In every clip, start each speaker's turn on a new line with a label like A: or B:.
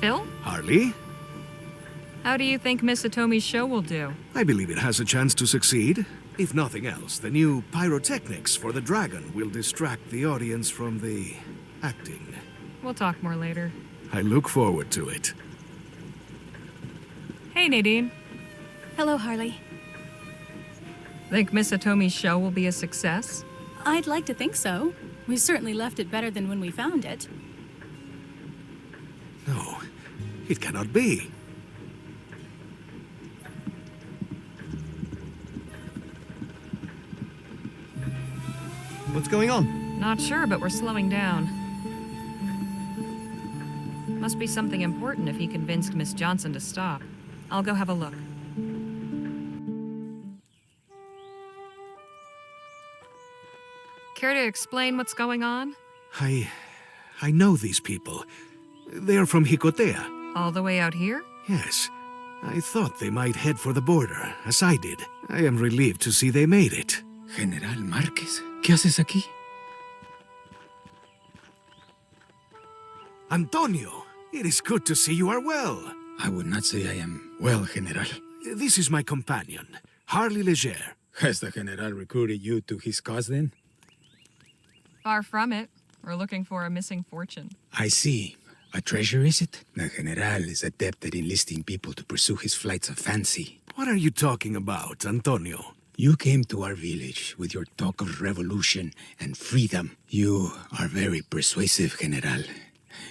A: Phil?
B: Harley?
A: How do you think Miss Atomi's show will do?
B: I believe it has a chance to succeed. If nothing else, the new pyrotechnics for the dragon will distract the audience from the acting.
A: We'll talk more later.
B: I look forward to it.
A: Hey, Nadine.
C: Hello, Harley.
A: Think Miss Atomi's show will be a success?
C: I'd like to think so. We certainly left it better than when we found it.
B: No, it cannot be.
D: What's going on?
A: Not sure, but we're slowing down. Must be something important if he convinced Miss Johnson to stop. I'll go have a look. Care to explain what's going on?
B: I know these people. They are from Jicotea.
A: All the way out here?
B: Yes. I thought they might head for the border, as I did. I am relieved to see they made it.
E: General Márquez, ¿qué haces aquí?
B: Antonio, it is good to see you are well.
E: I would not say I am well, General.
B: This is my companion, Harley Leger.
E: Has the General recruited you to his cause then?
A: Far from it. We're looking for a missing fortune.
E: I see. A treasure, is it? The General is adept at enlisting people to pursue his flights of fancy.
B: What are you talking about, Antonio?
E: You came to our village with your talk of revolution and freedom. You are very persuasive, General.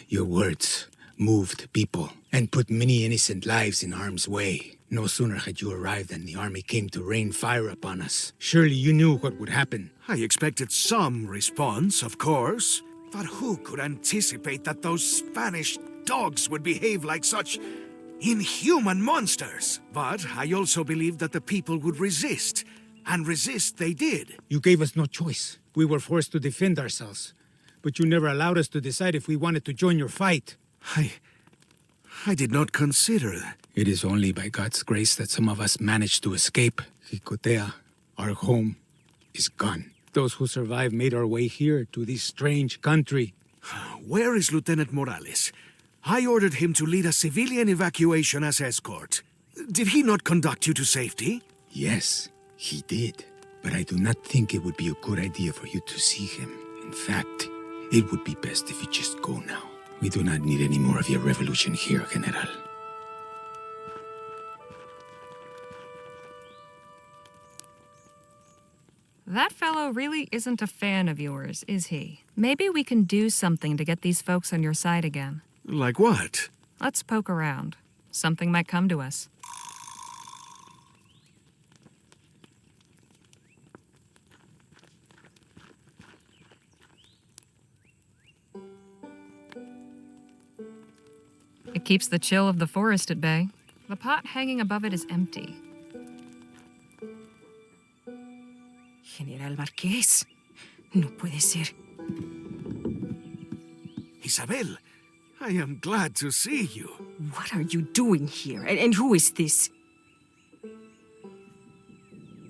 E: Your words moved people and put many innocent lives in harm's way. No sooner had you arrived than the army came to rain fire upon us. Surely you knew what would happen.
B: I expected some response, of course. But who could anticipate that those Spanish dogs would behave like such inhuman monsters? But I also believed that the people would resist. And resist they did.
E: You gave us no choice. We were forced to defend ourselves. But you never allowed us to decide if we wanted to join your fight.
B: I did not consider that.
E: It is only by God's grace that some of us managed to escape. Jicotea, our home, is gone. Those who survived made our way here to this strange country.
B: Where is Lieutenant Morales? I ordered him to lead a civilian evacuation as escort. Did he not conduct you to safety?
E: Yes, he did. But I do not think it would be a good idea for you to see him. In fact, it would be best if you just go now. We do not need any more of your revolution here, General.
A: That fellow really isn't a fan of yours, is he? Maybe we can do something to get these folks on your side again.
B: Like what?
A: Let's poke around. Something might come to us. It keeps the chill of the forest at bay. The pot hanging above it is empty.
F: General Marqués. No puede ser.
B: Isabel, I am glad to see you.
F: What are you doing here? And who is this?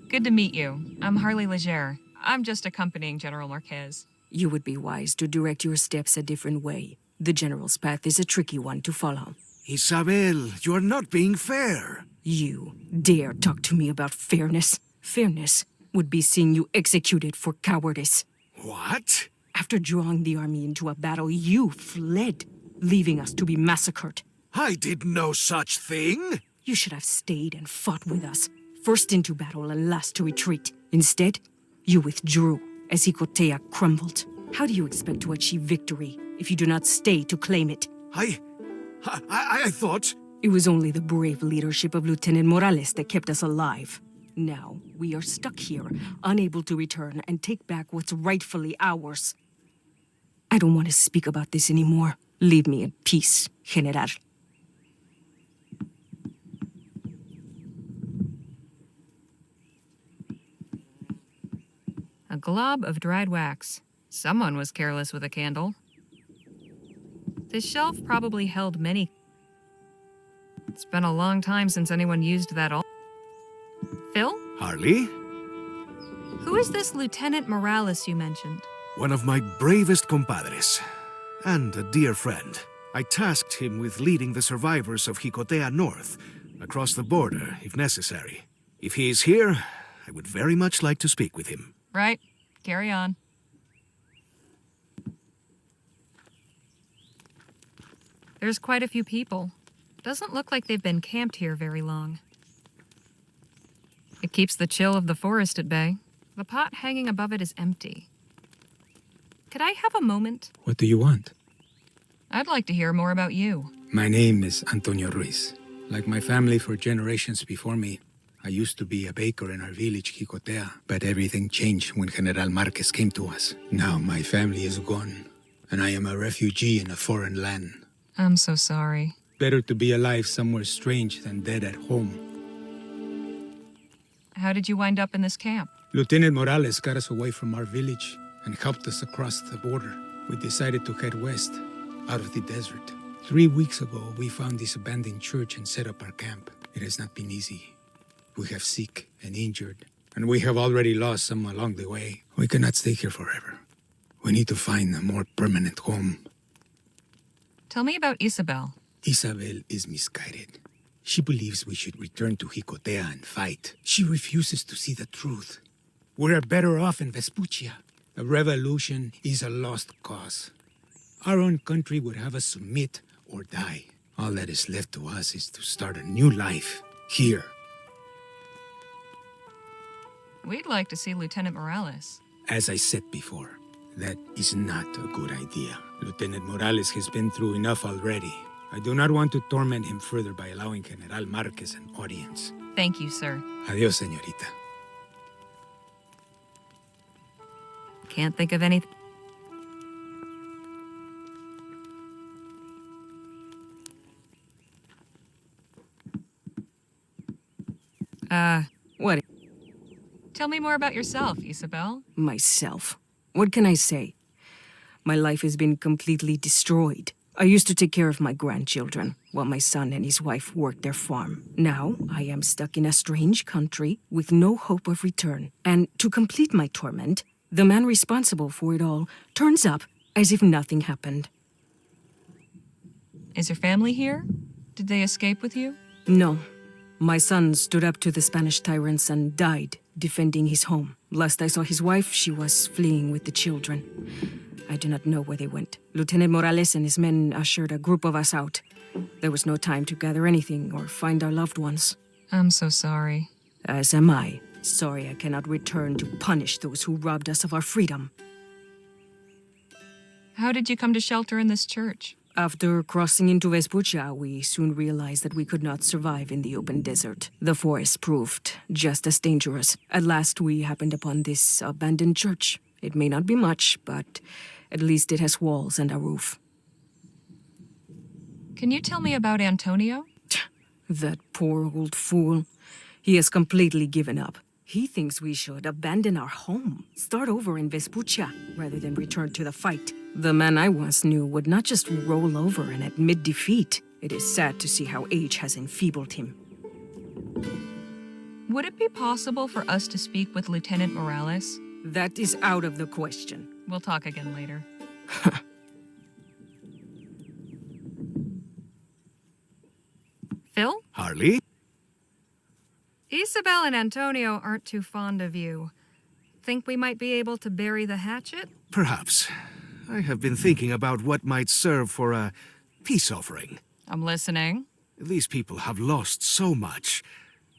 A: Good to meet you. I'm Harley Leger. I'm just accompanying General Marquez.
F: You would be wise to direct your steps a different way. The General's path is a tricky one to follow.
B: Isabel, you are not being fair.
F: You dare talk to me about fairness? Fairness would be seeing you executed for cowardice.
B: What?
F: After drawing the army into a battle, you fled, leaving us to be massacred.
B: I did no such thing.
F: You should have stayed and fought with us, first into battle and last to retreat. Instead, you withdrew as Jicotea crumbled. How do you expect to achieve victory if you do not stay to claim it?
B: I thought...
F: It was only the brave leadership of Lieutenant Morales that kept us alive. Now, we are stuck here, unable to return and take back what's rightfully ours. I don't want to speak about this anymore. Leave me in peace, General.
A: A glob of dried wax. Someone was careless with a candle. This shelf probably held many. It's been a long time since anyone used that all. Phil?
B: Harley?
A: Who is this Lieutenant Morales you mentioned?
B: One of my bravest compadres. And a dear friend. I tasked him with leading the survivors of Jicotea north, across the border, if necessary. If he is here, I would very much like to speak with him.
A: Right. Carry on. There's quite a few people. Doesn't look like they've been camped here very long. It keeps the chill of the forest at bay. The pot hanging above it is empty. Could I have a moment?
E: What do you want?
A: I'd like to hear more about you.
E: My name is Antonio Ruiz. Like my family for generations before me, I used to be a baker in our village, Jicotea, but everything changed when General Marquez came to us. Now my family is gone, and I am a refugee in a foreign land.
A: I'm so sorry.
E: Better to be alive somewhere strange than dead at home.
A: How did you wind up in this camp?
E: Lieutenant Morales got us away from our village and helped us across the border. We decided to head west, out of the desert. 3 weeks ago, we found this abandoned church and set up our camp. It has not been easy. We have sick and injured, and we have already lost some along the way. We cannot stay here forever. We need to find a more permanent home.
A: Tell me about Isabel.
E: Isabel is misguided. She believes we should return to Jicotea and fight. She refuses to see the truth. We are better off in Vespuccia. A revolution is a lost cause. Our own country would have us submit or die. All that is left to us is to start a new life here.
A: We'd like to see Lieutenant Morales.
E: As I said before, that is not a good idea. Lieutenant Morales has been through enough already. I do not want to torment him further by allowing General Marquez an audience.
A: Thank you, sir.
E: Adios, señorita.
A: Can't think of anything.
F: What?
A: Tell me more about yourself, Isabel.
F: Myself. What can I say? My life has been completely destroyed. I used to take care of my grandchildren while my son and his wife worked their farm. Now, I am stuck in a strange country with no hope of return. And to complete my torment, the man responsible for it all turns up as if nothing happened.
A: Is your family here? Did they escape with you?
F: No. My son stood up to the Spanish tyrants and died defending his home. Last I saw his wife, she was fleeing with the children. I do not know where they went. Lieutenant Morales and his men ushered a group of us out. There was no time to gather anything or find our loved ones.
A: I'm so sorry.
F: As am I. Sorry I cannot return to punish those who robbed us of our freedom.
A: How did you come to shelter in this church?
F: After crossing into Vespuccia, we soon realized that we could not survive in the open desert. The forest proved just as dangerous. At last, we happened upon this abandoned church. It may not be much, but at least it has walls and a roof.
A: Can you tell me about Antonio?
F: That poor old fool. He has completely given up. He thinks we should abandon our home, start over in Vespuccia, rather than return to the fight. The man I once knew would not just roll over and admit defeat. It is sad to see how age has enfeebled him.
A: Would it be possible for us to speak with Lieutenant Morales?
F: That is out of the question.
A: We'll talk again later. Phil?
B: Harley?
A: Isabel and Antonio aren't too fond of you. Think we might be able to bury the hatchet?
B: Perhaps. I have been thinking about what might serve for a peace offering.
A: I'm listening.
B: These people have lost so much.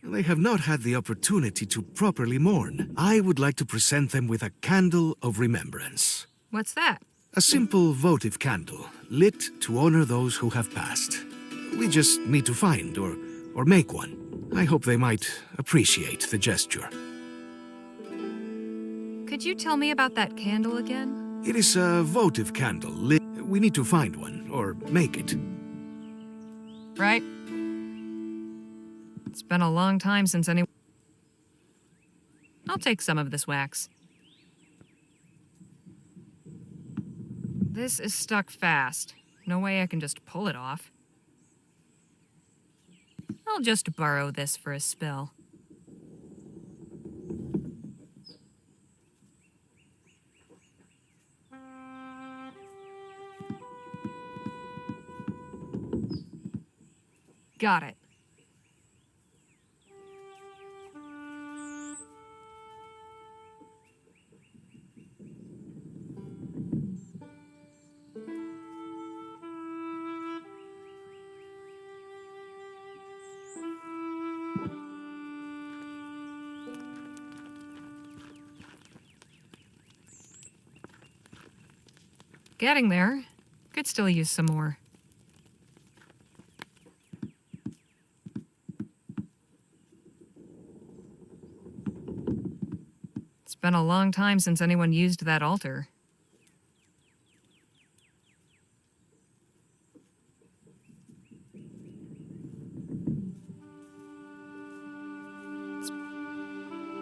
B: They have not had the opportunity to properly mourn. I would like to present them with a candle of remembrance.
A: What's that?
B: A simple votive candle, lit to honor those who have passed. We just need to find or make one. I hope they might appreciate the gesture.
A: Could you tell me about that candle again?
B: It is a votive candle lit. We need to find one, or make it.
A: Right. It's been a long time since anyone... I'll take some of this wax. This is stuck fast. No way I can just pull it off. I'll just borrow this for a spell. Got it. Getting there. Could still use some more. It's been a long time since anyone used that altar.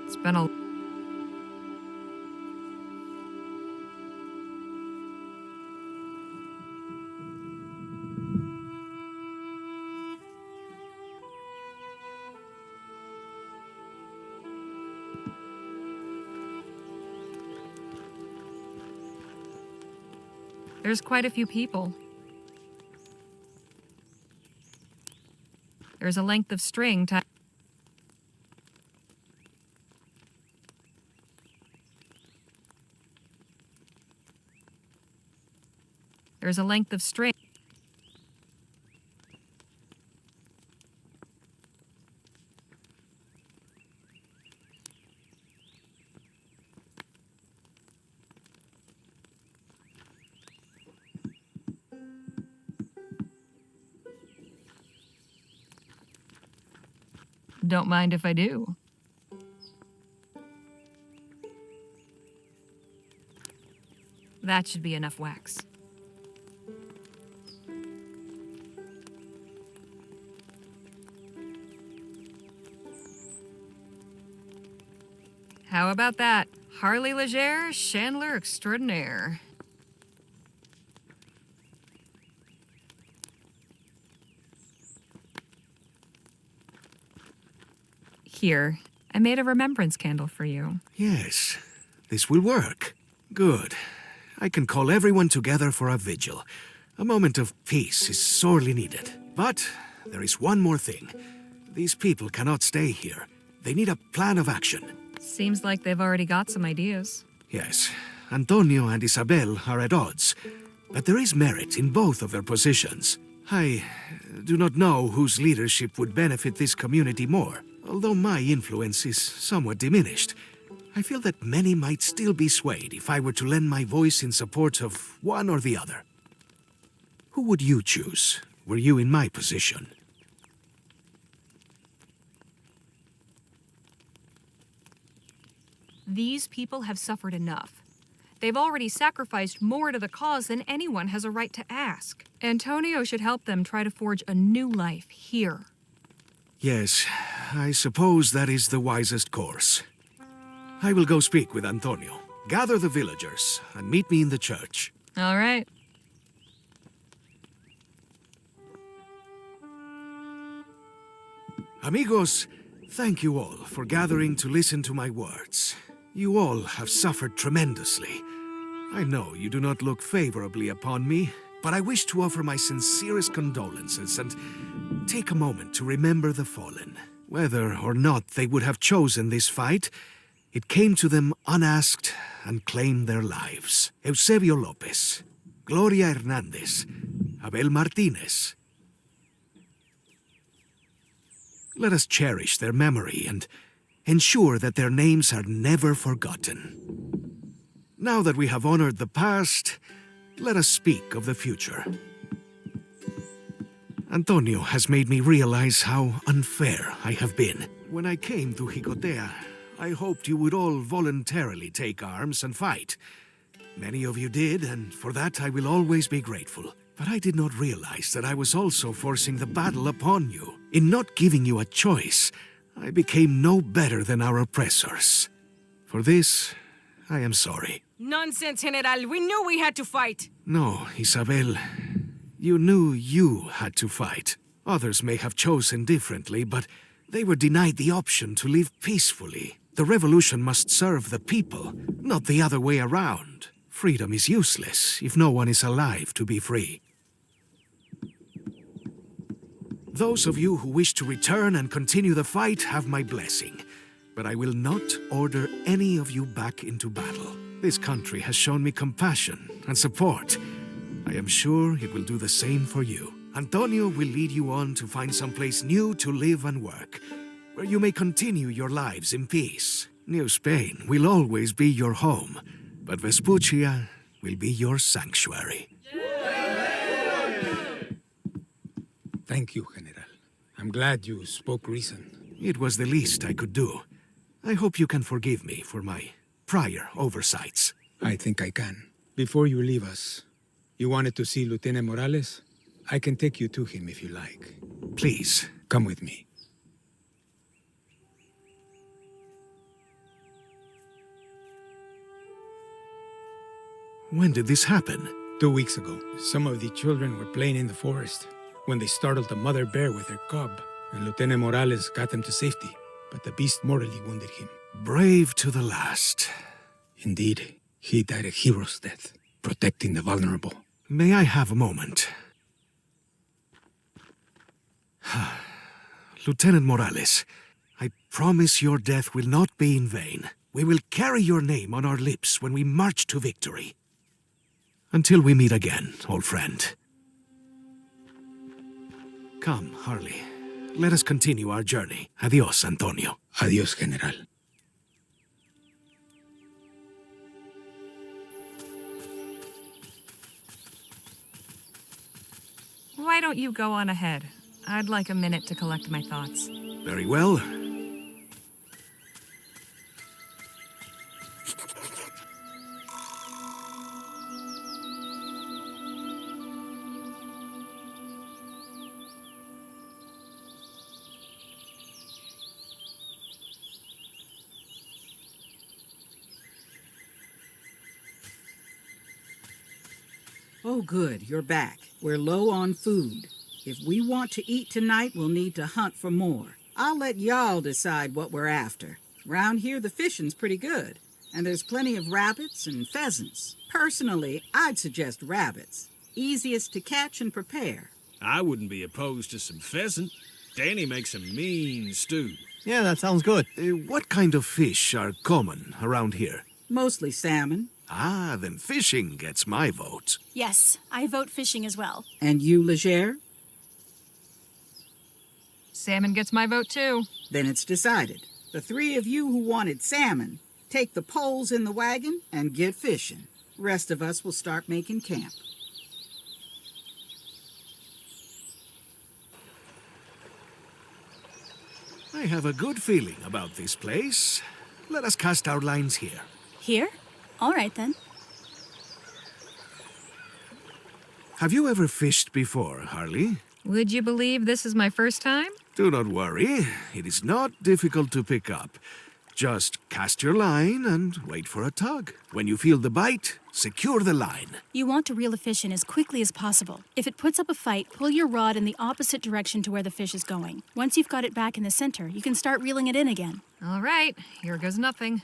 A: It's been a... There's quite a few people. There's a length of string tied. There's a length of string. Don't mind if I do. That should be enough wax. How about that? Harley Leger, chandler extraordinaire. Here, I made a remembrance candle for you.
B: Yes, this will work. Good. I can call everyone together for a vigil. A moment of peace is sorely needed. But there is one more thing. These people cannot stay here. They need a plan of action.
A: Seems like they've already got some ideas.
B: Yes, Antonio and Isabel are at odds, but there is merit in both of their positions. I do not know whose leadership would benefit this community more. Although my influence is somewhat diminished, I feel that many might still be swayed if I were to lend my voice in support of one or the other. Who would you choose, were you in my position?
A: These people have suffered enough. They've already sacrificed more to the cause than anyone has a right to ask. Antonio should help them try to forge a new life here.
B: Yes, I suppose that is the wisest course. I will go speak with Antonio. Gather the villagers and meet me in the church.
A: All right.
B: Amigos, thank you all for gathering to listen to my words. You all have suffered tremendously. I know you do not look favorably upon me, but I wish to offer my sincerest condolences and take a moment to remember the fallen. Whether or not they would have chosen this fight, it came to them unasked and claimed their lives. Eusebio Lopez, Gloria Hernandez, Abel Martinez. Let us cherish their memory and ensure that their names are never forgotten. Now that we have honored the past, let us speak of the future. Antonio has made me realize how unfair I have been. When I came to Jicotea, I hoped you would all voluntarily take arms and fight. Many of you did, and for that I will always be grateful. But I did not realize that I was also forcing the battle upon you. In not giving you a choice, I became no better than our oppressors. For this, I am sorry.
F: Nonsense, General. We knew we had to fight.
B: No, Isabel. You knew you had to fight. Others may have chosen differently, but they were denied the option to live peacefully. The revolution must serve the people, not the other way around. Freedom is useless if no one is alive to be free. Those of you who wish to return and continue the fight have my blessing, but I will not order any of you back into battle. This country has shown me compassion and support. I am sure it will do the same for you. Antonio will lead you on to find someplace new to live and work, where you may continue your lives in peace. New Spain will always be your home, but Vespuccia will be your sanctuary.
E: Thank you, General. I'm glad you spoke reason.
B: It was the least I could do. I hope you can forgive me for my prior oversights.
E: I think I can. Before you leave us, you wanted to see Lieutenant Morales? I can take you to him if you like.
B: Please.
E: Come with me.
B: When did this happen?
E: 2 weeks ago, some of the children were playing in the forest when they startled a mother bear with her cub, and Lieutenant Morales got them to safety, but the beast mortally wounded him.
B: Brave to the last.
E: Indeed, he died a hero's death, protecting the vulnerable.
B: May I have a moment? Lieutenant Morales, I promise your death will not be in vain. We will carry your name on our lips when we march to victory. Until we meet again, old friend. Come, Harley. Let us continue our journey. Adios, Antonio.
E: Adios, General.
A: Why don't you go on ahead? I'd like a minute to collect my thoughts.
B: Very well.
G: Oh, good, you're back. We're low on food. If we want to eat tonight, we'll need to hunt for more. I'll let y'all decide what we're after. Round here, the fishing's pretty good, and there's plenty of rabbits and pheasants. Personally, I'd suggest rabbits. Easiest to catch and prepare.
H: I wouldn't be opposed to some pheasant. Danny makes a mean stew.
D: Yeah, that sounds good.
B: What kind of fish are common around here?
G: Mostly salmon.
B: Ah, then fishing gets my vote.
C: Yes, I vote fishing as well.
G: And you, Leger?
A: Salmon gets my vote too.
G: Then it's decided. The three of you who wanted salmon, take the poles in the wagon and get fishing. Rest of us will start making camp.
B: I have a good feeling about this place. Let us cast our lines here.
C: Here? All right, then.
B: Have you ever fished before, Harley?
A: Would you believe this is my first time?
B: Do not worry. It is not difficult to pick up. Just cast your line and wait for a tug. When you feel the bite, secure the line.
C: You want to reel the fish in as quickly as possible. If it puts up a fight, pull your rod in the opposite direction to where the fish is going. Once you've got it back in the center, you can start reeling it in again.
A: All right, here goes nothing.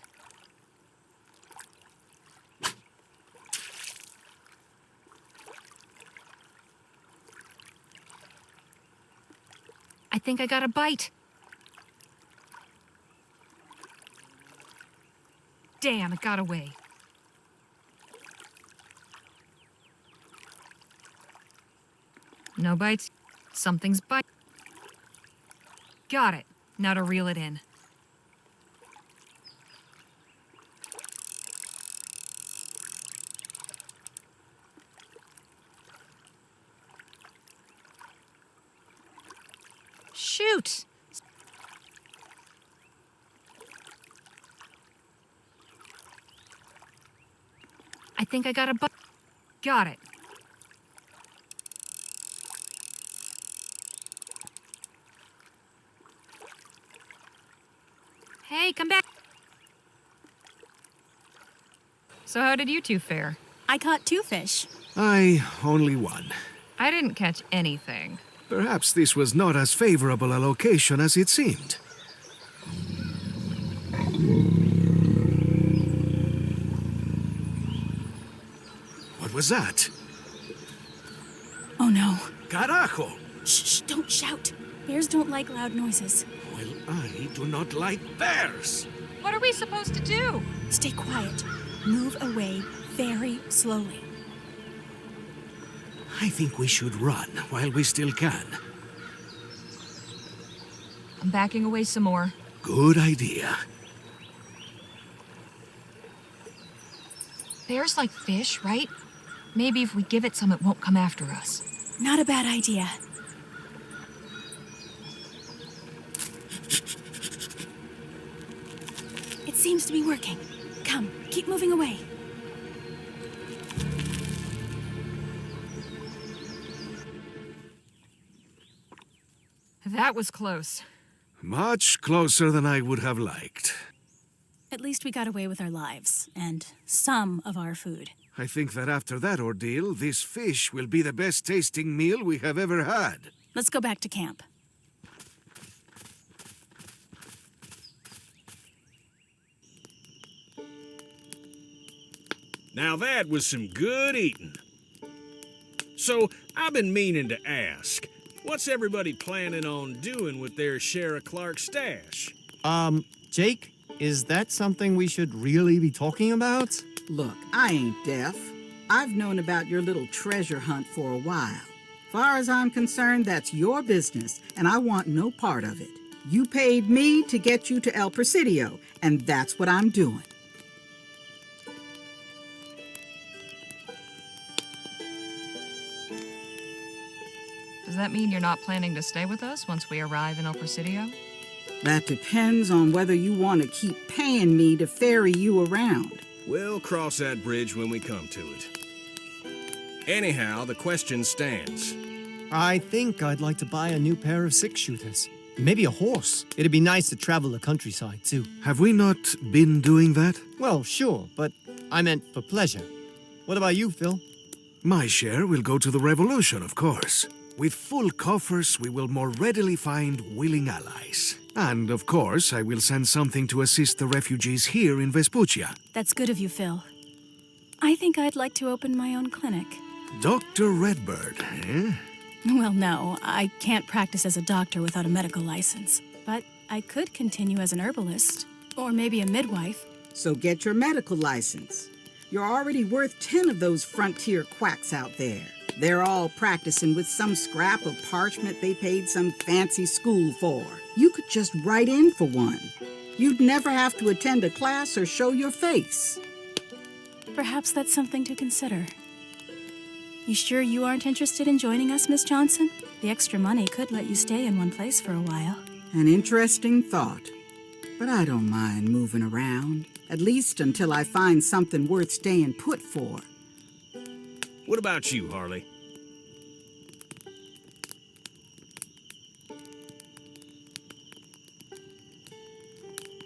A: I think I got a bite. Damn, it got away. No bites. Something's bite. Got it. Now to reel it in. Shoot! I think I got a bite. Got it. Hey, come back. So how did you two fare?
C: I caught 2 fish.
B: I only one.
A: I didn't catch anything.
B: Perhaps this was not as favorable a location as it seemed. What was that?
C: Oh no.
B: Carajo!
C: Shh, don't shout. Bears don't like loud noises.
B: Well, I do not like bears.
A: What are we supposed to do?
C: Stay quiet. Move away very slowly.
B: I think we should run while we still can.
A: I'm backing away some more.
B: Good idea.
A: Bears like fish, right? Maybe if we give it some, it won't come after us.
C: Not a bad idea. It seems to be working. Come, keep moving away.
A: That was close.
B: Much closer than I would have liked.
C: At least we got away with our lives, and some of our food.
B: I think that after that ordeal, this fish will be the best tasting meal we have ever had.
C: Let's go back to camp.
H: Now that was some good eating. So, I've been meaning to ask, what's everybody planning on doing with their share of Clark's stash?
D: Jake, is that something we should really be talking about?
G: Look, I ain't deaf. I've known about your little treasure hunt for a while. Far as I'm concerned, that's your business, and I want no part of it. You paid me to get you to El Presidio, and that's what I'm doing.
A: Does that mean you're not planning to stay with us once we arrive in El Presidio?
G: That depends on whether you want to keep paying me to ferry you around.
H: We'll cross that bridge when we come to it. Anyhow, the question stands.
D: I think I'd like to buy a new pair of six-shooters. Maybe a horse. It'd be nice to travel the countryside, too.
B: Have we not been doing that?
D: Well, sure, but I meant for pleasure. What about you, Phil?
B: My share will go to the revolution, of course. With full coffers, we will more readily find willing allies. And, of course, I will send something to assist the refugees here in Vespuccia.
C: That's good of you, Phil. I think I'd like to open my own clinic.
B: Dr. Redbird, eh?
C: Well, no, I can't practice as a doctor without a medical license. But I could continue as an herbalist, or maybe a midwife.
G: So get your medical license. You're already worth 10 of those frontier quacks out there. They're all practicing with some scrap of parchment they paid some fancy school for. You could just write in for one. You'd never have to attend a class or show your face.
C: Perhaps that's something to consider. You sure you aren't interested in joining us, Miss Johnson? The extra money could let you stay in one place for a while.
G: An interesting thought. But I don't mind moving around, at least until I find something worth staying put for.
H: What about you, Harley?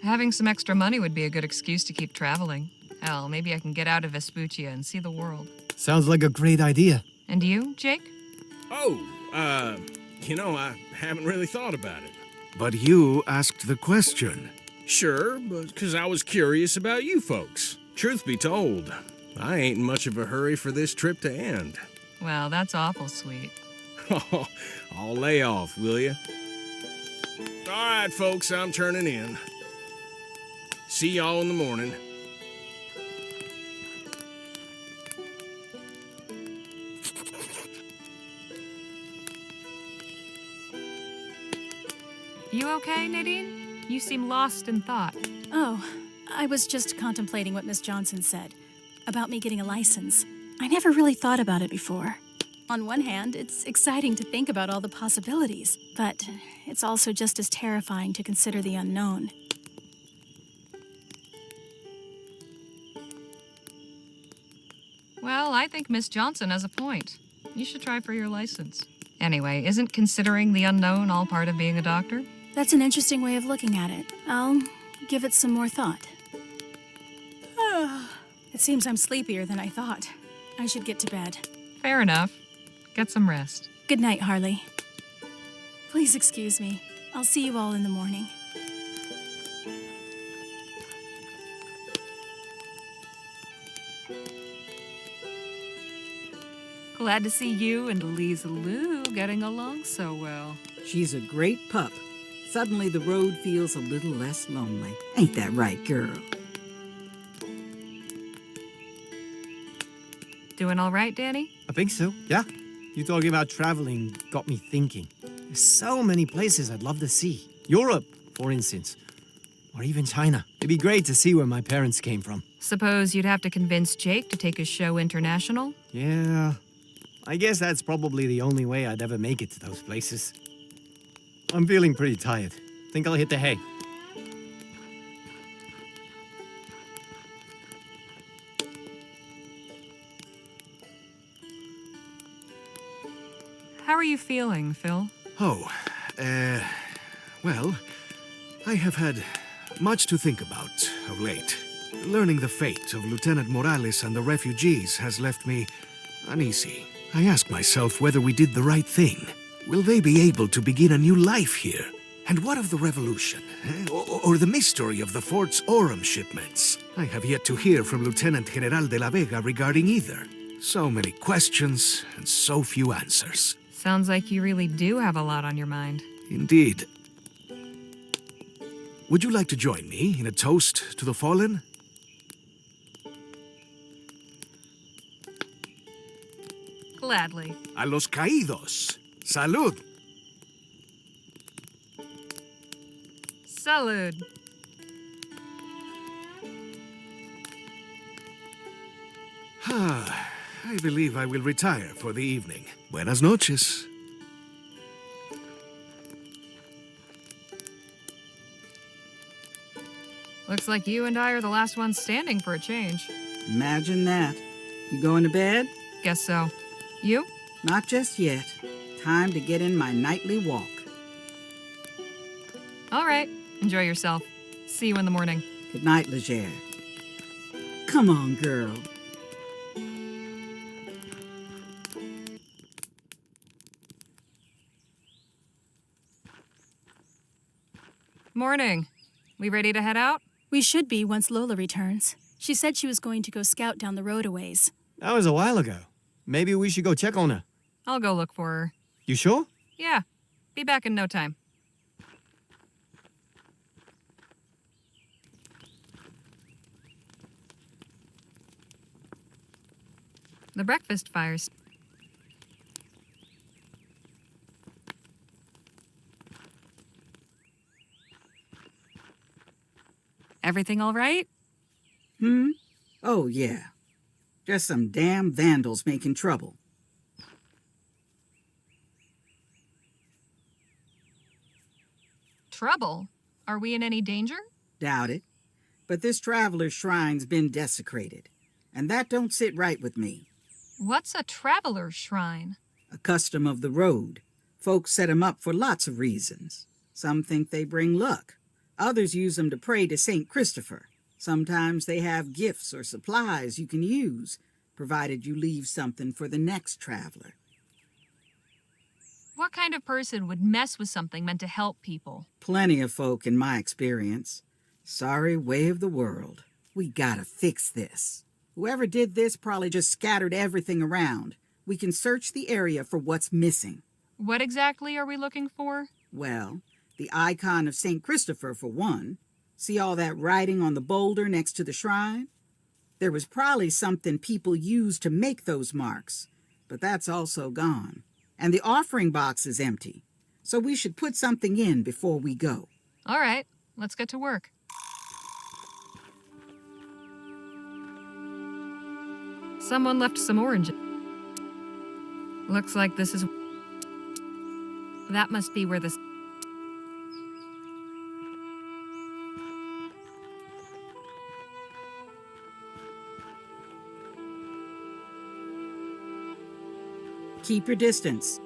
A: Having some extra money would be a good excuse to keep traveling. Hell, maybe I can get out of Vespuccia and see the world.
D: Sounds like a great idea.
A: And you, Jake?
H: Oh, I haven't really thought about it.
B: But you asked the question.
H: Sure, but because I was curious about you folks. Truth be told, I ain't in much of a hurry for this trip to end.
A: Well, that's awful sweet.
H: I'll lay off, will you? All right, folks, I'm turning in. See y'all in the morning.
A: You okay, Nadine? You seem lost in thought.
C: Oh, I was just contemplating what Miss Johnson said about me getting a license. I never really thought about it before. On one hand, it's exciting to think about all the possibilities, but it's also just as terrifying to consider the unknown.
A: Well, I think Miss Johnson has a point. You should try for your license. Anyway, isn't considering the unknown all part of being a doctor?
C: That's an interesting way of looking at it. I'll give it some more thought. It seems I'm sleepier than I thought. I should get to bed.
A: Fair enough. Get some rest.
C: Good night, Harley. Please excuse me. I'll see you all in the morning.
A: Glad to see you and Lisa Lou getting along so well.
G: She's a great pup. Suddenly the road feels a little less lonely. Ain't that right, girl?
A: Doing all right, Danny?
D: I think so, yeah. You talking about traveling got me thinking. There's so many places I'd love to see. Europe, for instance. Or even China. It'd be great to see where my parents came from.
A: Suppose you'd have to convince Jake to take his show international?
D: Yeah, I guess that's probably the only way I'd ever make it to those places. I'm feeling pretty tired. Think I'll hit the hay.
A: How are you feeling, Phil?
B: Oh, well, I have had much to think about of late. Learning the fate of Lieutenant Morales and the refugees has left me uneasy. I ask myself whether we did the right thing. Will they be able to begin a new life here? And what of the revolution? Or the mystery of the fort's Aurum shipments? I have yet to hear from Lieutenant General de la Vega regarding either. So many questions and so few answers.
A: Sounds like you really do have a lot on your mind.
B: Indeed. Would you like to join me in a toast to the fallen?
A: Gladly.
B: A los caídos. Salud.
A: Salud.
B: I believe I will retire for the evening. Buenas noches.
A: Looks like you and I are the last ones standing for a change.
G: Imagine that. You going to bed?
A: Guess so. You?
G: Not just yet. Time to get in my nightly walk.
A: All right. Enjoy yourself. See you in the morning.
G: Good night, Leger. Come on, girl.
A: Morning. We ready to head out?
C: We should be once Lola returns. She said she was going to go scout down the road a ways.
D: That was a while ago. Maybe we should go check on her.
A: I'll go look for her.
D: You sure?
A: Yeah. Be back in no time. The breakfast fire's... Everything all right?
G: Oh, yeah. Just some damn vandals making trouble.
A: Trouble? Are we in any danger?
G: Doubt it. But this traveler's shrine's been desecrated, and that don't sit right with me.
A: What's a traveler's shrine?
G: A custom of the road. Folks set 'em up for lots of reasons. Some think they bring luck. Others use them to pray to St. Christopher. Sometimes they have gifts or supplies you can use, provided you leave something for the next traveler.
A: What kind of person would mess with something meant to help people?
G: Plenty of folk in my experience. Sorry way of the world. We gotta fix this. Whoever did this probably just scattered everything around. We can search the area for what's missing.
A: What exactly are we looking for?
G: Well, the icon of St. Christopher, for one. See all that writing on the boulder next to the shrine? There was probably something people used to make those marks, but that's also gone. And the offering box is empty, so we should put something in before we go.
A: All right, let's get to work. Someone left some oranges. Looks like this is... That must be where this...
G: Keep your distance.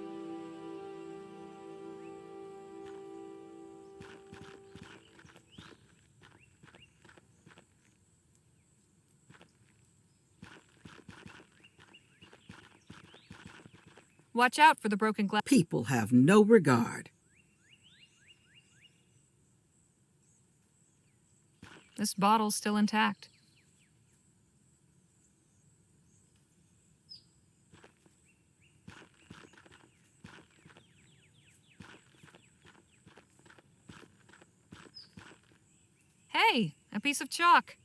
A: Watch out for the broken glass.
G: People have no regard.
A: This bottle's still intact. Hey, a piece of chalk.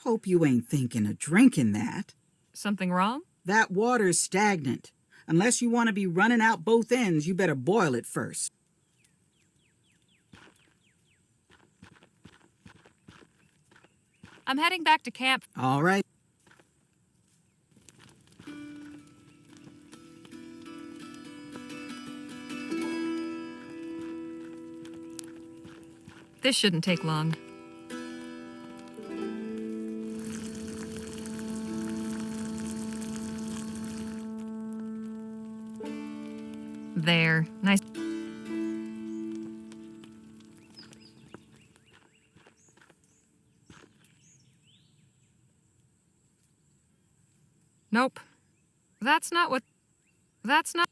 G: Hope you ain't thinking of drinking that.
A: Something wrong?
G: That water's stagnant. Unless you want to be running out both ends, you better boil it first.
A: I'm heading back to camp.
G: All right.
A: This shouldn't take long. There. Nice. Nope. That's not what... That's not...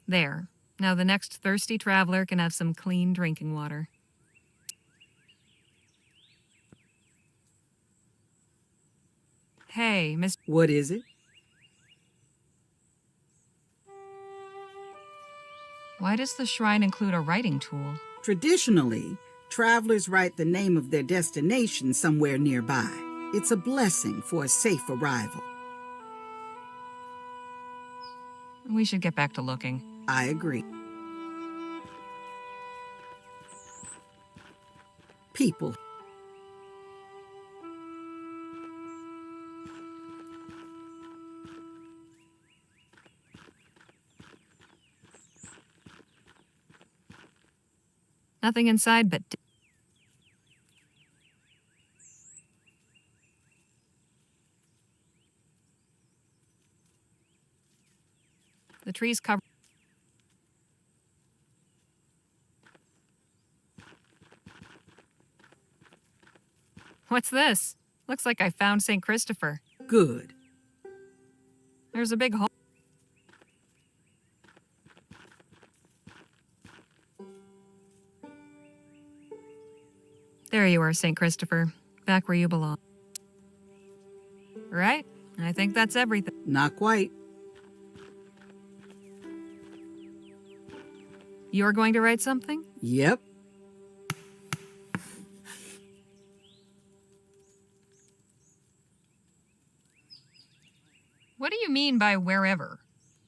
A: There. Now the next thirsty traveler can have some clean drinking water. Hey, Miss...
G: What is it?
A: Why does the shrine include a writing tool?
G: Traditionally, travelers write the name of their destination somewhere nearby. It's a blessing for a safe arrival.
A: We should get back to looking.
G: I agree. People.
A: Nothing inside but... The trees cover... What's this? Looks like I found St. Christopher.
G: Good.
A: There's a big hole. There you are, St. Christopher. Back where you belong. Right? I think that's everything.
G: Not quite.
A: You're going to write something?
G: Yep.
A: What do you mean by wherever?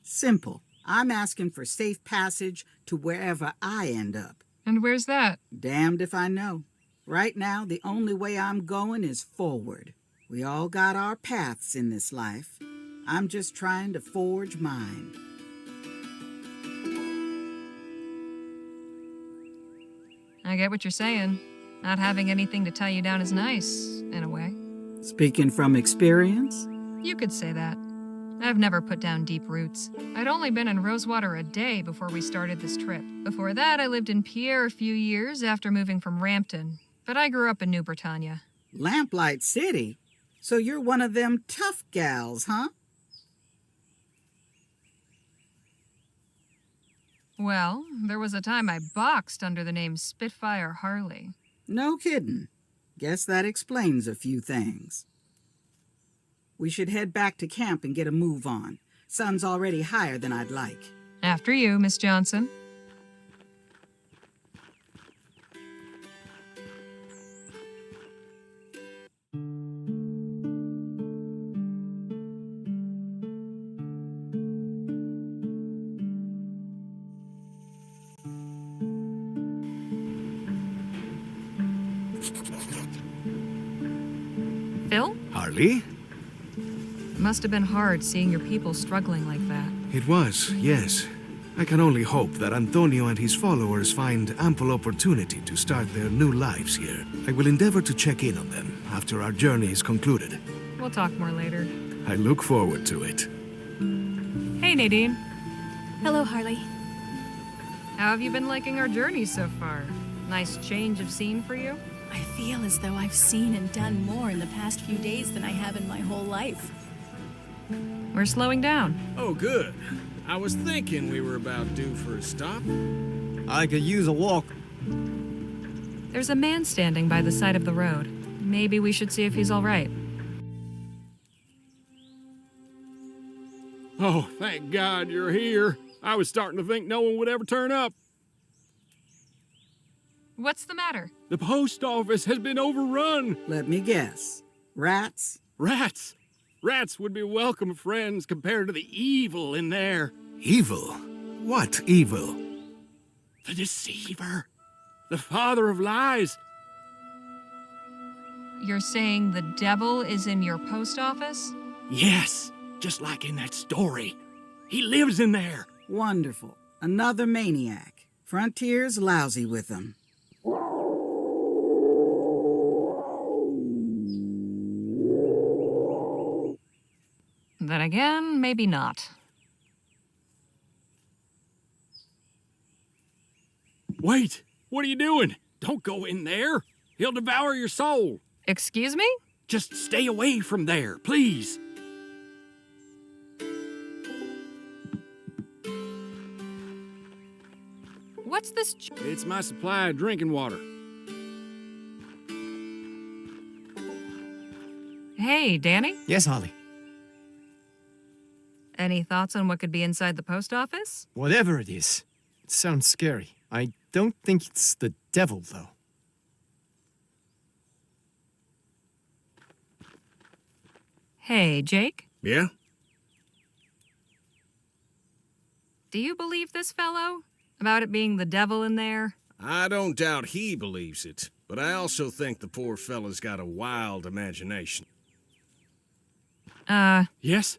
G: Simple. I'm asking for safe passage to wherever I end up.
A: And where's that?
G: Damned if I know. Right now, the only way I'm going is forward. We all got our paths in this life. I'm just trying to forge mine.
A: I get what you're saying. Not having anything to tie you down is nice, in a way.
G: Speaking from experience?
A: You could say that. I've never put down deep roots. I'd only been in Rosewater a day before we started this trip. Before that, I lived in Pierre a few years after moving from Rampton. But I grew up in New Bretagne.
G: Lamplight City? So you're one of them tough gals, huh?
A: Well, there was a time I boxed under the name Spitfire Harley.
G: No kidding. Guess that explains a few things. We should head back to camp and get a move on. Sun's already higher than I'd like.
A: After you, Miss Johnson. Phil?
B: Harley?
A: Must have been hard seeing your people struggling like that.
B: It was, yes. I can only hope that Antonio and his followers find ample opportunity to start their new lives here. I will endeavor to check in on them after our journey is concluded.
A: We'll talk more later.
B: I look forward to it.
A: Hey, Nadine.
C: Hello, Harley.
A: How have you been liking our journey so far? Nice change of scene for you?
C: I feel as though I've seen and done more in the past few days than I have in my whole life.
A: We're slowing down.
H: Oh, good. I was thinking we were about due for a stop.
D: I could use a walk.
A: There's a man standing by the side of the road. Maybe we should see if he's all right.
I: Oh, thank God you're here. I was starting to think no one would ever turn up.
A: What's the matter?
I: The post office has been overrun.
G: Let me guess. Rats?
I: Rats. Rats would be welcome friends compared to the evil in there.
B: Evil? What evil?
I: The deceiver. The father of lies.
A: You're saying the devil is in your post office?
I: Yes, just like in that story. He lives in there.
G: Wonderful. Another maniac. Frontier's lousy with them.
A: Then again, maybe not.
I: Wait, what are you doing? Don't go in there. He'll devour your soul.
A: Excuse me?
I: Just stay away from there, please.
A: What's this?
I: It's my supply of drinking water.
A: Hey, Danny?
D: Yes, Harley.
A: Any thoughts on what could be inside the post office?
D: Whatever it is, it sounds scary. I don't think it's the devil, though.
A: Hey, Jake?
H: Yeah?
A: Do you believe this fellow? About it being the devil in there?
H: I don't doubt he believes it, but I also think the poor fella's got a wild imagination.
I: Yes?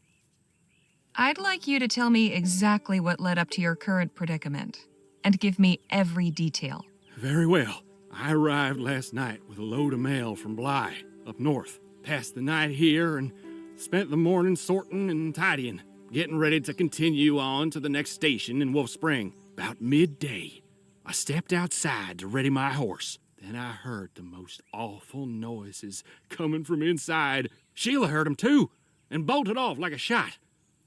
A: I'd like you to tell me exactly what led up to your current predicament, and give me every detail.
I: Very well. I arrived last night with a load of mail from Bly, up north. Passed the night here and spent the morning sorting and tidying, getting ready to continue on to the next station in Wolf Spring. About midday, I stepped outside to ready my horse. Then I heard the most awful noises coming from inside. Sheila heard 'em too, and bolted off like a shot.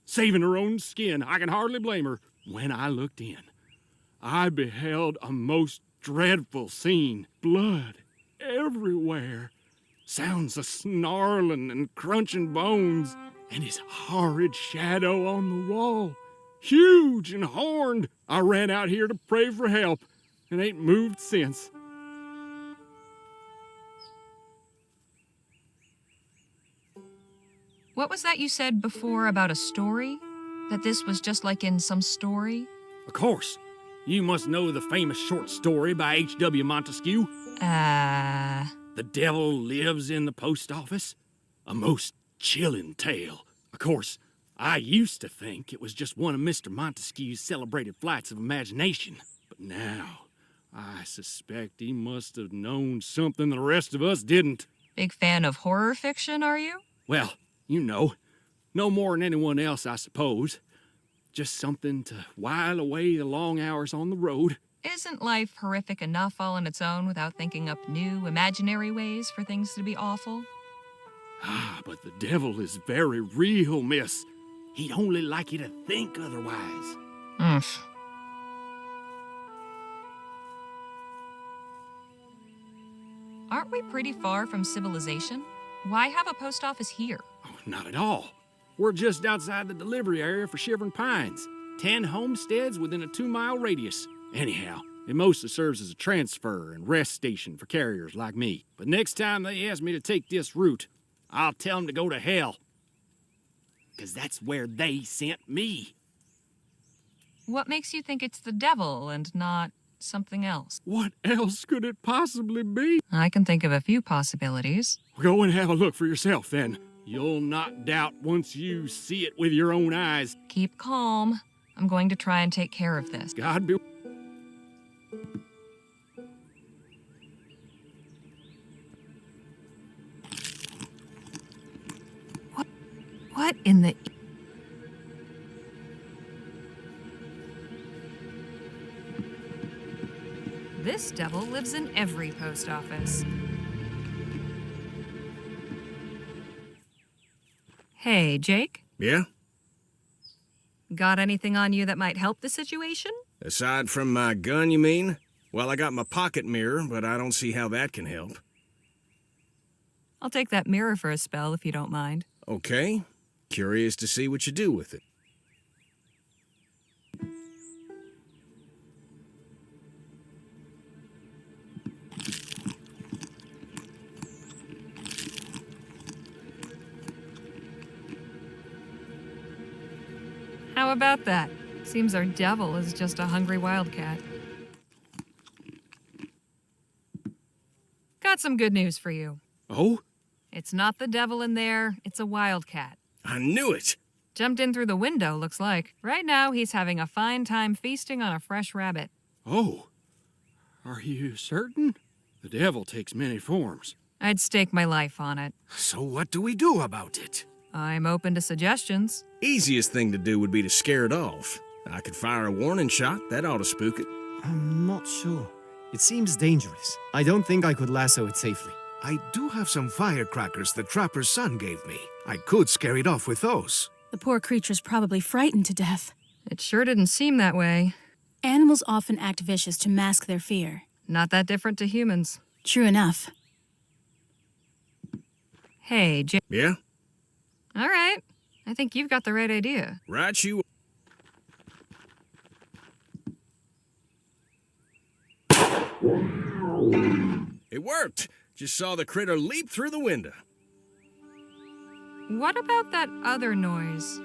I: Saving her own skin, I can hardly blame her. When I looked in, I beheld a most dreadful scene. Blood everywhere. Sounds of snarling and crunching bones, and his horrid shadow on the wall. Huge and horned. I ran out here to pray for help, and ain't moved since.
A: What was that you said before about a story? That this was just like in some story?
I: Of course, you must know the famous short story by H.W. Montesquieu. The Devil Lives in the Post Office. A most chilling tale. Of course, I used to think it was just one of Mr. Montesquieu's celebrated flights of imagination. But now, I suspect he must have known something the rest of us didn't.
A: Big fan of horror fiction, are you?
I: Well, you know, no more than anyone else, I suppose. Just something to while away the long hours on the road.
A: Isn't life horrific enough all on its own without thinking up new, imaginary ways for things to be awful?
I: Ah, but the devil is very real, miss. He'd only like you to think otherwise.
A: Aren't we pretty far from civilization? Why have a post office here?
I: Oh, not at all. We're just outside the delivery area for Shivering Pines. 10 homesteads within a 2-mile radius. Anyhow, it mostly serves as a transfer and rest station for carriers like me. But next time they ask me to take this route, I'll tell them to go to hell. 'Cause that's where they sent me.
A: What makes you think it's the devil and not something else?
I: What else could it possibly be?
A: I can think of a few possibilities.
I: Go and have a look for yourself, then. You'll not doubt once you see it with your own eyes.
A: Keep calm. I'm going to try and take care of this.
I: God be...
A: What in the... This devil lives in every post office. Hey, Jake?
H: Yeah?
A: Got anything on you that might help the situation?
H: Aside from my gun, you mean? Well, I got my pocket mirror, but I don't see how that can help.
A: I'll take that mirror for a spell if you don't mind.
H: Okay. Curious to see what you do with it.
A: How about that? Seems our devil is just a hungry wildcat. Got some good news for you.
I: Oh?
A: It's not the devil in there, it's a wildcat.
H: I knew it!
A: Jumped in through the window, looks like. Right now, he's having a fine time feasting on a fresh rabbit.
I: Oh. Are you certain? The devil takes many forms.
A: I'd stake my life on it.
B: So what do we do about it?
A: I'm open to suggestions.
H: Easiest thing to do would be to scare it off. I could fire a warning shot, that ought to spook it.
D: I'm not sure. It seems dangerous. I don't think I could lasso it safely.
B: I do have some firecrackers the trapper's son gave me. I could scare it off with those.
C: The poor creature's probably frightened to death.
A: It sure didn't seem that way.
C: Animals often act vicious to mask their fear.
A: Not that different to humans.
C: True enough.
A: Hey, Jake.
H: Yeah?
A: All right. I think you've got the right idea.
H: Right you... It worked! Just saw the critter leap through the window.
A: What about that other noise?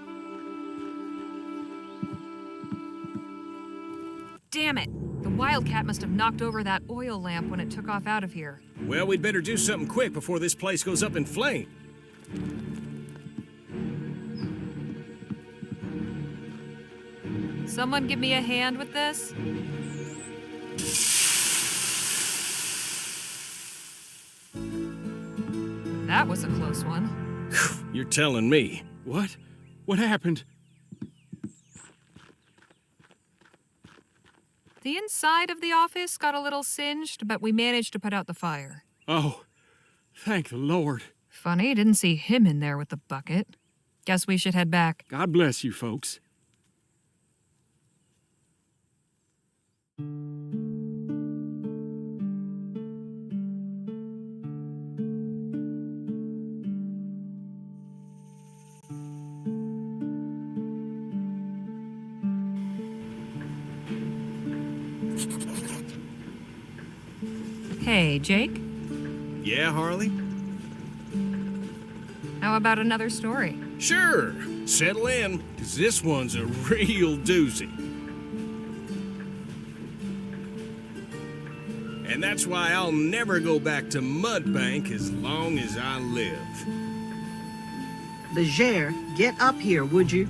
A: Damn it! The wildcat must have knocked over that oil lamp when it took off out of here.
H: Well, we'd better do something quick before this place goes up in flames.
A: Someone give me a hand with this? That was a close one.
H: You're telling me.
I: What? What happened?
A: The inside of the office got a little singed, but we managed to put out the fire.
I: Oh, thank the Lord.
A: Funny, didn't see him in there with the bucket. Guess we should head back.
I: God bless you, folks.
A: Hey, Jake?
H: Yeah, Harley?
A: How about another story?
H: Sure. Settle in, 'cause this one's a real doozy. And that's why I'll never go back to Mudbank as long as I live.
G: Leger, get up here, would you?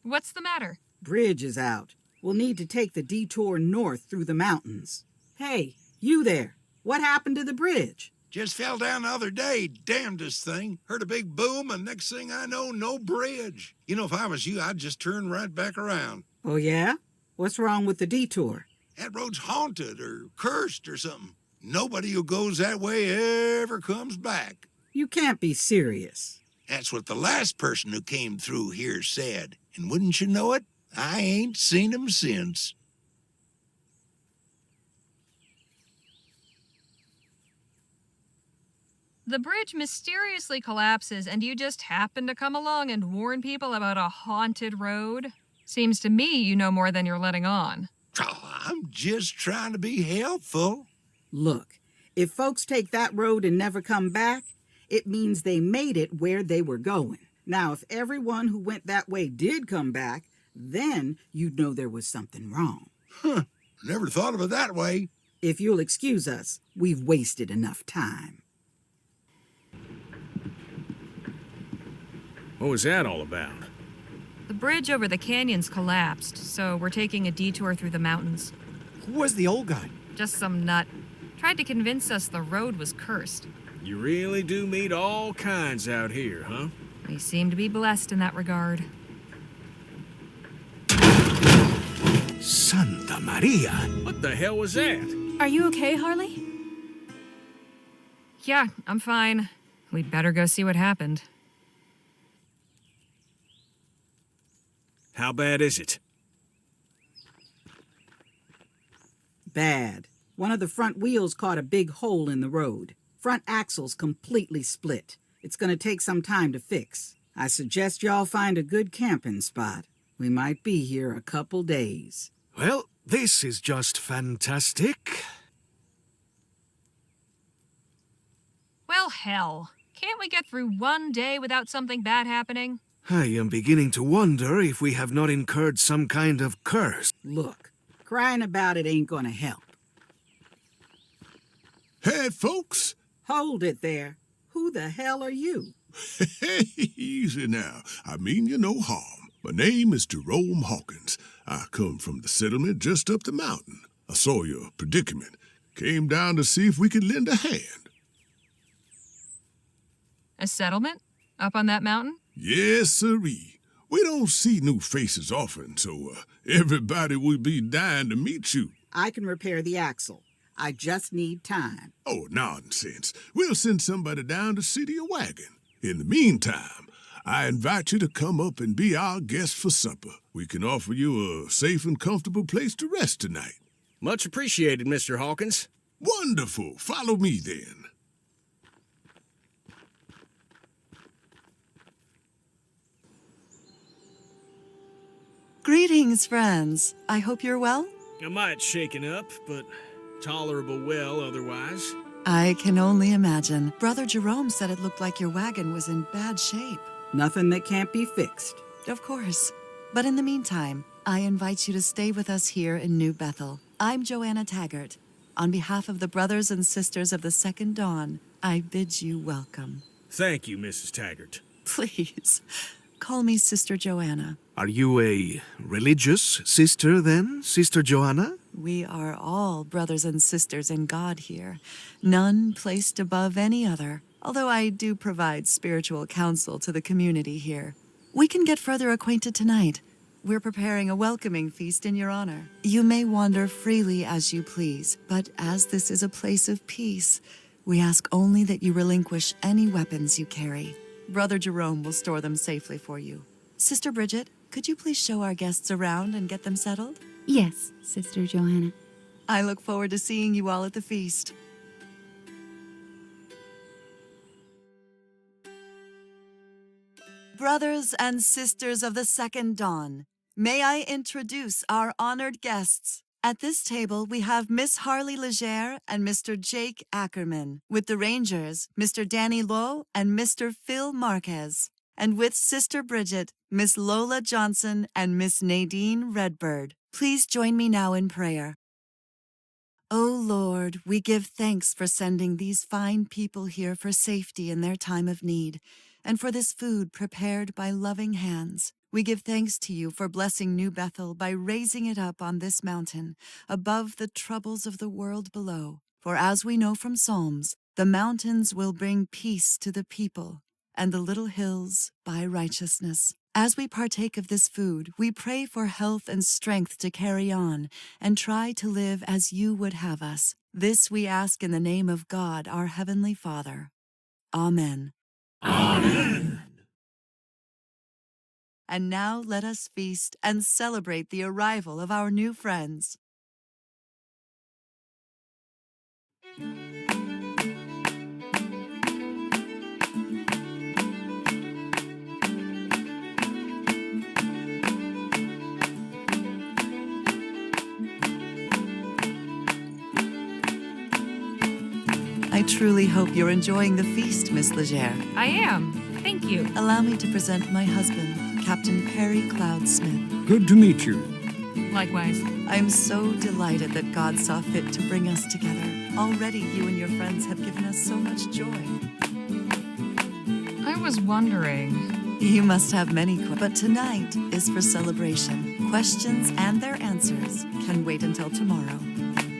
A: What's the matter?
G: Bridge is out. We'll need to take the detour north through the mountains. Hey, you there. What happened to the bridge?
J: Just fell down the other day, damnedest thing. Heard a big boom, and next thing I know, no bridge. You know, if I was you, I'd just turn right back around.
G: Oh, yeah? What's wrong with the detour?
J: That road's haunted or cursed or something. Nobody who goes that way ever comes back.
G: You can't be serious.
J: That's what the last person who came through here said. And wouldn't you know it, I ain't seen him since.
A: The bridge mysteriously collapses and you just happen to come along and warn people about a haunted road? Seems to me you know more than you're letting on.
J: Oh, I'm just trying to be helpful.
G: Look, if folks take that road and never come back, it means they made it where they were going. Now, if everyone who went that way did come back, then you'd know there was something wrong.
J: Huh, never thought of it that way.
G: If you'll excuse us, we've wasted enough time.
H: What was that all about?
A: The bridge over the canyons collapsed, so we're taking a detour through the mountains.
D: Who was the old guy?
A: Just some nut. Tried to convince us the road was cursed.
H: You really do meet all kinds out here, huh?
A: We seem to be blessed in that regard.
B: Santa Maria!
H: What the hell was that?
C: Are you okay, Harley?
A: Yeah, I'm fine. We'd better go see what happened.
H: How bad is it?
G: Bad. One of the front wheels caught a big hole in the road. Front axle's completely split. It's gonna take some time to fix. I suggest y'all find a good camping spot. We might be here a couple days.
B: Well, this is just fantastic.
A: Well, hell. Can't we get through one day without something bad happening?
B: I am beginning to wonder if we have not incurred some kind of curse.
G: Look, crying about it ain't gonna help.
J: Hey, folks.
G: Hold it there. Who the hell are you?
J: Hey, easy now. I mean you no harm. My name is Jerome Hawkins. I come from the settlement just up the mountain. I saw your predicament. Came down to see if we could lend a hand.
A: A settlement? Up on that mountain?
J: Yes, sirree. We don't see new faces often, so everybody would be dying to meet you.
G: I can repair the axle. I just need time.
J: Oh, nonsense. We'll send somebody down to see to your wagon. In the meantime, I invite you to come up and be our guest for supper. We can offer you a safe and comfortable place to rest tonight.
H: Much appreciated, Mr. Hawkins.
J: Wonderful. Follow me then.
K: Greetings, friends. I hope you're well.
H: I might shaken up, but tolerable well otherwise.
K: I can only imagine. Brother Jerome said it looked like your wagon was in bad shape.
G: Nothing that can't be fixed.
K: Of course. But in the meantime, I invite you to stay with us here in New Bethel. I'm Joanna Taggart. On behalf of the brothers and sisters of the Second Dawn, I bid you welcome.
H: Thank you, Mrs. Taggart.
K: Please, call me Sister Joanna.
B: Are you a religious sister then, Sister Joanna?
K: We are all brothers and sisters in God here, none placed above any other, although I do provide spiritual counsel to the community here. We can get further acquainted tonight. We're preparing a welcoming feast in your honor. You may wander freely as you please, but as this is a place of peace, we ask only that you relinquish any weapons you carry. Brother Jerome will store them safely for you. Sister Bridget, could you please show our guests around and get them settled?
L: Yes, Sister Joanna.
K: I look forward to seeing you all at the feast. Brothers and sisters of the Second Dawn, may I introduce our honored guests. At this table, we have Miss Harley Leger and Mr. Jake Ackerman. With the Rangers, Mr. Danny Lowe and Mr. Phil Marquez. And with Sister Bridget, Miss Lola Johnson and Miss Nadine Redbird. Please join me now in prayer. O Lord, we give thanks for sending these fine people here for safety in their time of need, and for this food prepared by loving hands. We give thanks to you for blessing New Bethel by raising it up on this mountain, above the troubles of the world below. For as we know from Psalms, the mountains will bring peace to the people, and the little hills by righteousness. As we partake of this food, we pray for health and strength to carry on and try to live as you would have us. This we ask in the name of God, our Heavenly Father. Amen.
J: Amen.
K: And now let us feast and celebrate the arrival of our new friends. I truly hope you're enjoying the feast, Miss Leger.
A: I am. Thank you.
K: Allow me to present my husband, Captain Perry Cloud Smith.
I: Good to meet you.
A: Likewise.
K: I am so delighted that God saw fit to bring us together. Already you and your friends have given us so much joy.
A: I was wondering.
K: You must have many questions, but tonight is for celebration. Questions and their answers can wait until tomorrow.